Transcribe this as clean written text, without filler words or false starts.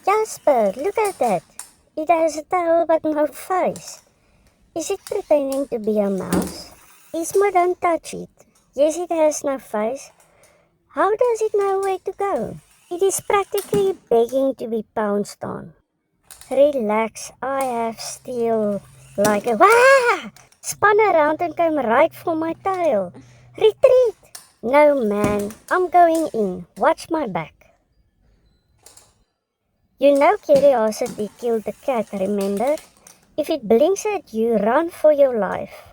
Jasper, look at that. It has a tail but no face. Is it pretending to be a mouse? Isma, don't touch it. Yes, it has no face. How does it know where to go? It is practically begging to be pounced on. Relax, I have still like a wah! Spun around and came right for my tail. Retreat! No man, I'm going in. Watch my back. You know curiosity killed the cat, remember? If it blinks at you, run for your life.